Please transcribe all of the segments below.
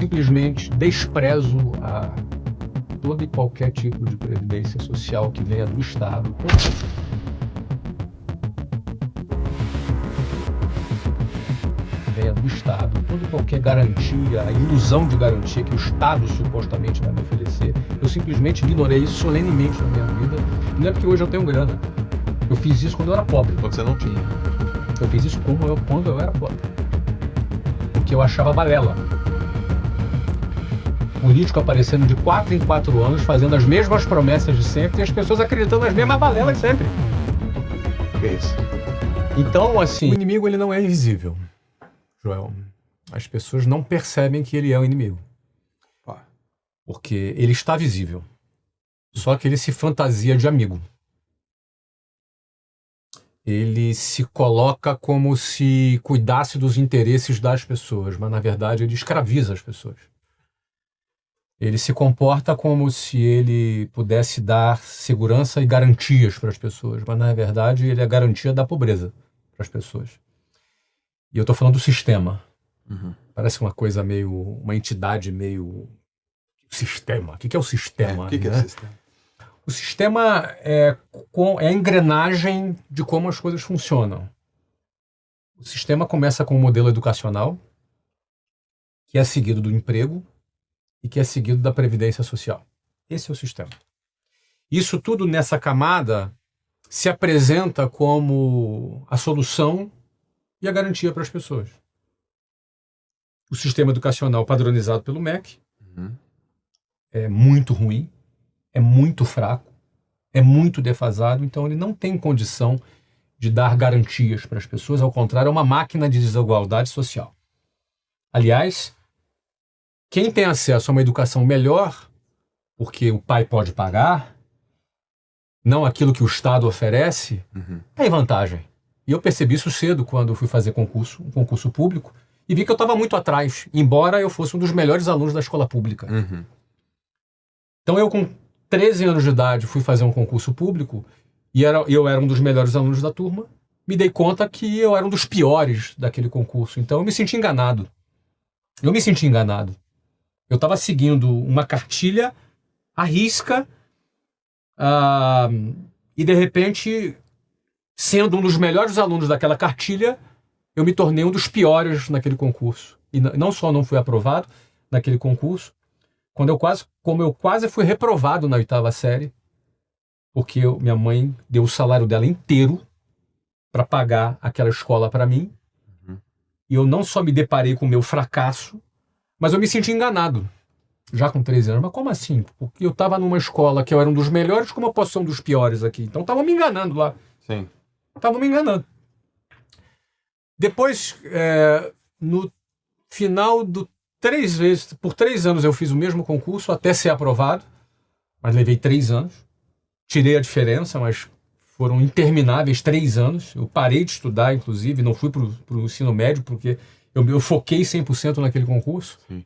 Simplesmente desprezo a todo e qualquer tipo de previdência social que venha do Estado. Toda e qualquer garantia, a ilusão de garantia que o Estado supostamente vai me oferecer, eu simplesmente ignorei isso solenemente na minha vida. Não é porque hoje eu tenho grana. Eu fiz isso quando eu era pobre. Quando você não tinha. Eu fiz isso quando eu era pobre. Porque eu achava balela. Político aparecendo de 4 em 4 anos, fazendo as mesmas promessas de sempre e as pessoas acreditando nas mesmas balelas sempre. É isso. Então, assim... O inimigo, ele não é invisível, Joel. As pessoas não percebem que ele é o inimigo. Porque ele está visível. Só que ele se fantasia de amigo. Ele se coloca como se cuidasse dos interesses das pessoas, mas na verdade ele escraviza as pessoas. Ele se comporta como se ele pudesse dar segurança e garantias para as pessoas, mas na verdade ele é a garantia da pobreza para as pessoas. E eu estou falando do sistema. Uhum. Parece uma coisa meio, uma entidade meio... Sistema. O que é o sistema? O que é o sistema? O sistema é a engrenagem de como as coisas funcionam. O sistema começa com um modelo educacional, que é seguido do emprego, e que é seguido da previdência social. Esse é o sistema. Isso tudo nessa camada se apresenta como a solução e a garantia para as pessoas. O sistema educacional padronizado pelo MEC é muito ruim, é muito fraco, é muito defasado, então ele não tem condição de dar garantias para as pessoas, ao contrário, é uma máquina de desigualdade social. Aliás, quem tem acesso a uma educação melhor, porque o pai pode pagar, não aquilo que o Estado oferece, tem vantagem. E eu percebi isso cedo quando fui fazer um concurso público, e vi que eu estava muito atrás, embora eu fosse um dos melhores alunos da escola pública. Então eu, com 13 anos de idade, fui fazer um concurso público, e eu era um dos melhores alunos da turma, me dei conta que eu era um dos piores daquele concurso. Então eu me senti enganado. Eu estava seguindo uma cartilha à risca, e de repente, sendo um dos melhores alunos daquela cartilha, eu me tornei um dos piores naquele concurso. E não só não fui aprovado naquele concurso, como eu quase fui reprovado na 8ª série, porque minha mãe deu o salário dela inteiro para pagar aquela escola para mim, e eu não só me deparei com o meu fracasso, mas eu me senti enganado, já com 13 anos. Mas como assim? Porque eu estava numa escola que eu era um dos melhores, como eu posso ser um dos piores aqui? Então estavam me enganando lá. Sim. Estavam me enganando. Depois, no final por 3 anos eu fiz o mesmo concurso até ser aprovado, mas levei 3 anos. Tirei a diferença, mas foram intermináveis 3 anos. Eu parei de estudar, inclusive, não fui para o ensino médio, porque eu foquei 100% naquele concurso. Sim.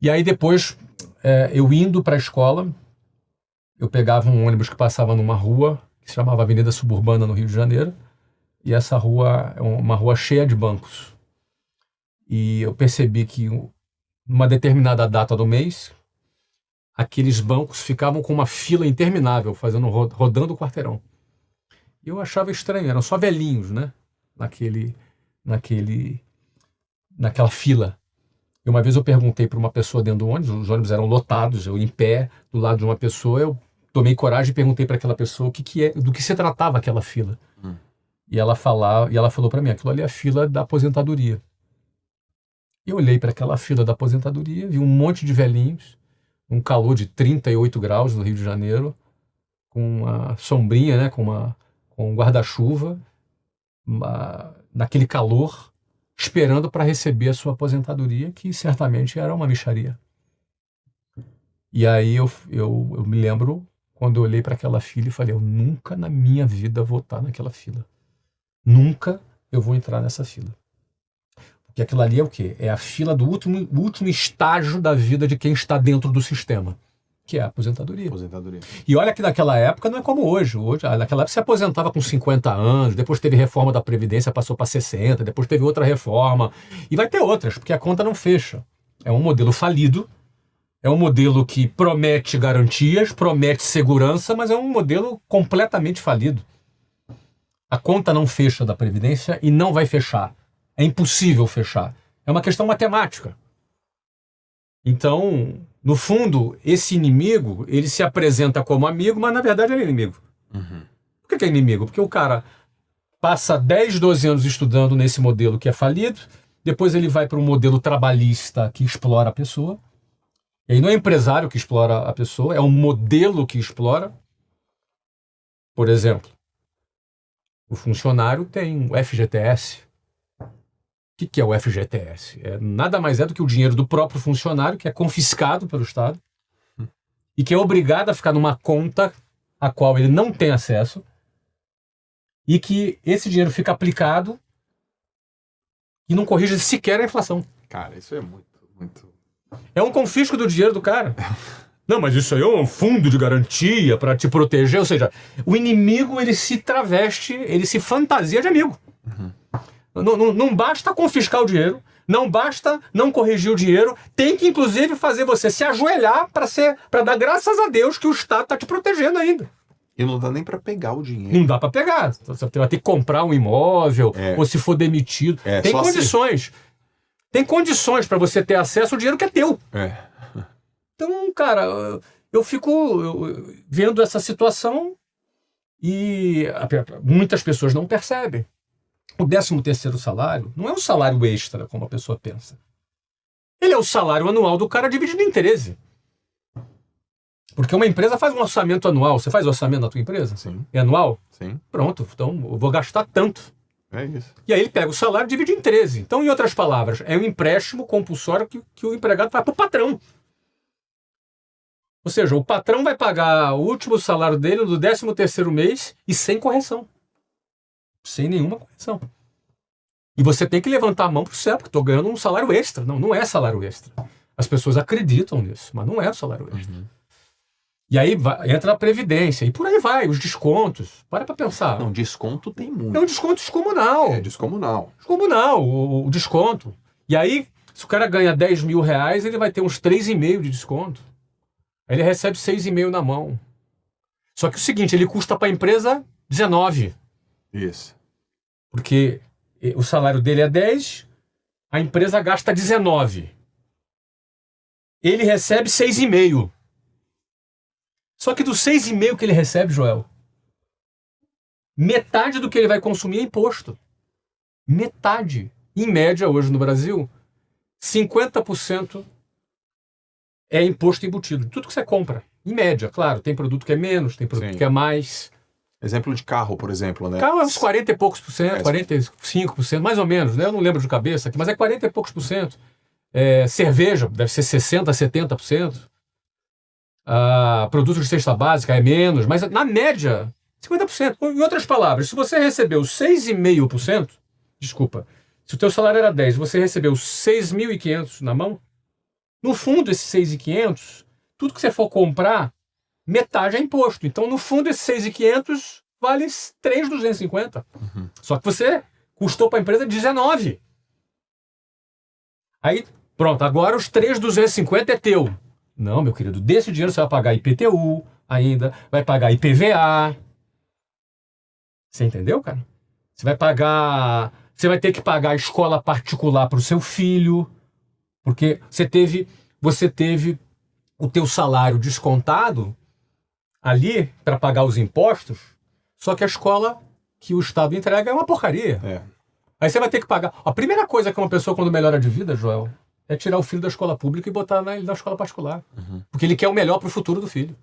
E aí depois, eu indo para a escola, eu pegava um ônibus que passava numa rua, que se chamava Avenida Suburbana, no Rio de Janeiro, e essa rua é uma rua cheia de bancos. E eu percebi que, numa determinada data do mês, aqueles bancos ficavam com uma fila interminável, rodando o quarteirão. E eu achava estranho, eram só velhinhos, né? Naquela fila. E uma vez eu perguntei para uma pessoa dentro do ônibus, os ônibus eram lotados, eu em pé, do lado de uma pessoa, eu tomei coragem e perguntei para aquela pessoa do que se tratava aquela fila. E ela falou para mim, aquilo ali é a fila da aposentadoria. Eu olhei para aquela fila da aposentadoria, vi um monte de velhinhos, um calor de 38 graus no Rio de Janeiro, com uma sombrinha, né, com um guarda-chuva, naquele calor, esperando para receber a sua aposentadoria, que certamente era uma mixaria. E aí eu me lembro, quando eu olhei para aquela fila e falei, eu nunca na minha vida vou estar naquela fila. Nunca eu vou entrar nessa fila. Porque aquilo ali é o quê? É a fila do último estágio da vida de quem está dentro do sistema, que é a aposentadoria. E olha que naquela época não é como hoje. Naquela época você aposentava com 50 anos, depois teve reforma da Previdência, passou para 60, depois teve outra reforma, e vai ter outras, porque a conta não fecha. É um modelo falido, é um modelo que promete garantias, promete segurança, mas é um modelo completamente falido. A conta não fecha da Previdência e não vai fechar. É impossível fechar. É uma questão matemática. Então, no fundo, esse inimigo, ele se apresenta como amigo, mas na verdade ele é inimigo. Por que é inimigo? Porque o cara passa 10, 12 anos estudando nesse modelo que é falido, depois ele vai para um modelo trabalhista que explora a pessoa. E aí não é empresário que explora a pessoa, é um modelo que explora. Por exemplo, o funcionário tem o FGTS. O que é o FGTS? Nada mais é do que o dinheiro do próprio funcionário, que é confiscado pelo Estado, e que é obrigado a ficar numa conta a qual ele não tem acesso, e que esse dinheiro fica aplicado e não corrige sequer a inflação. Cara, isso é muito... É um confisco do dinheiro do cara. Não, mas isso aí é um fundo de garantia para te proteger. Ou seja, o inimigo, ele se traveste, ele se fantasia de amigo. Não basta confiscar o dinheiro, não basta não corrigir o dinheiro, tem que inclusive fazer você se ajoelhar para dar graças a Deus que o Estado está te protegendo ainda. E não dá nem pra pegar o dinheiro. Não dá para pegar. Você vai ter que comprar um imóvel, ou se for demitido. Tem condições. Tem condições para você ter acesso ao dinheiro que é teu. Então, cara, eu fico vendo essa situação e muitas pessoas não percebem. O 13º salário não é um salário extra, como a pessoa pensa. Ele é o salário anual do cara dividido em 13. Porque uma empresa faz um orçamento anual. Você faz orçamento na tua empresa? Sim. É anual? Sim. Pronto, então eu vou gastar tanto. É isso. E aí ele pega o salário e divide em 13. Então, em outras palavras, é um empréstimo compulsório que o empregado vai para o patrão. Ou seja, o patrão vai pagar o último salário dele do 13º mês e sem correção. Sem nenhuma correção. E você tem que levantar a mão para o céu, porque estou ganhando um salário extra. Não é salário extra. As pessoas acreditam nisso, mas não é salário extra. E aí entra a Previdência, e por aí vai, os descontos. Para pensar. Não, desconto tem muito. É um desconto descomunal. É descomunal. Descomunal, o desconto. E aí, se o cara ganha 10 mil reais, ele vai ter uns 3,5 de desconto. Aí ele recebe 6,5 na mão. Só que é o seguinte, ele custa para a empresa 19. Isso. Porque o salário dele é 10, a empresa gasta 19. Ele recebe 6,5. Só que dos 6,5 que ele recebe, Joel, metade do que ele vai consumir é imposto. Metade. Em média, hoje no Brasil, 50% é imposto embutido. Tudo que você compra. Em média, claro. Tem produto que é menos, tem produto que é mais. Exemplo de carro, por exemplo, né? Carro é uns 40 e poucos por cento, 45%, mais ou menos, né? Eu não lembro de cabeça aqui, mas é 40 e poucos por cento. Cerveja, deve ser 60%, 70%. Produtos de cesta básica é menos, mas na média, 50%. Em outras palavras, se você recebeu 6,5%, desculpa, se o teu salário era 10, você recebeu 6.500 na mão, no fundo, esses 6.500, tudo que você for comprar, metade é imposto. Então, no fundo, esses 6.500 vale 3.250. Só que você custou para a empresa 19. Aí, pronto, agora os 3.250 é teu. Não, meu querido, desse dinheiro você vai pagar IPTU ainda, vai pagar IPVA. Você entendeu, cara? Você vai ter que pagar a escola particular para o seu filho, porque você teve o teu salário descontado ali para pagar os impostos, só que a escola que o Estado entrega é uma porcaria. Aí você vai ter que pagar. A primeira coisa que uma pessoa, quando melhora de vida, Joel, é tirar o filho da escola pública e botar na escola particular. Porque ele quer o melhor para o futuro do filho.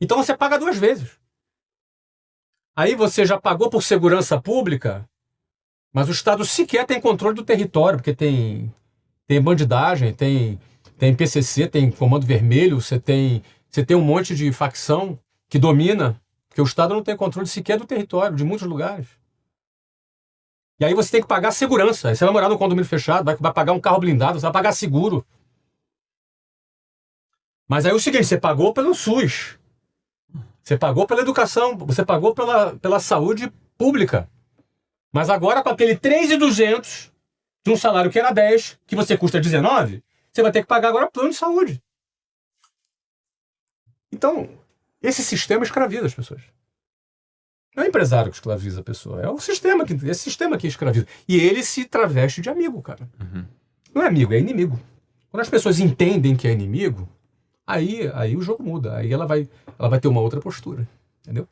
Então você paga 2 vezes. Aí você já pagou por segurança pública, mas o Estado sequer tem controle do território, porque tem bandidagem, tem PCC, tem Comando Vermelho, você tem um monte de facção que domina, porque o Estado não tem controle sequer do território, de muitos lugares. E aí você tem que pagar segurança. Aí você vai morar num condomínio fechado, vai pagar um carro blindado, você vai pagar seguro. Mas aí é o seguinte, você pagou pelo SUS. Você pagou pela educação, você pagou pela saúde pública. Mas agora com aquele 3.200, De um salário que era 10, que você custa 19, você vai ter que pagar agora plano de saúde. Então, esse sistema escraviza as pessoas. Não é o empresário que escraviza a pessoa, é esse sistema que escraviza. E ele se traveste de amigo, cara. Não é amigo, é inimigo. Quando as pessoas entendem que é inimigo, aí o jogo muda. Aí ela vai ter uma outra postura. Entendeu?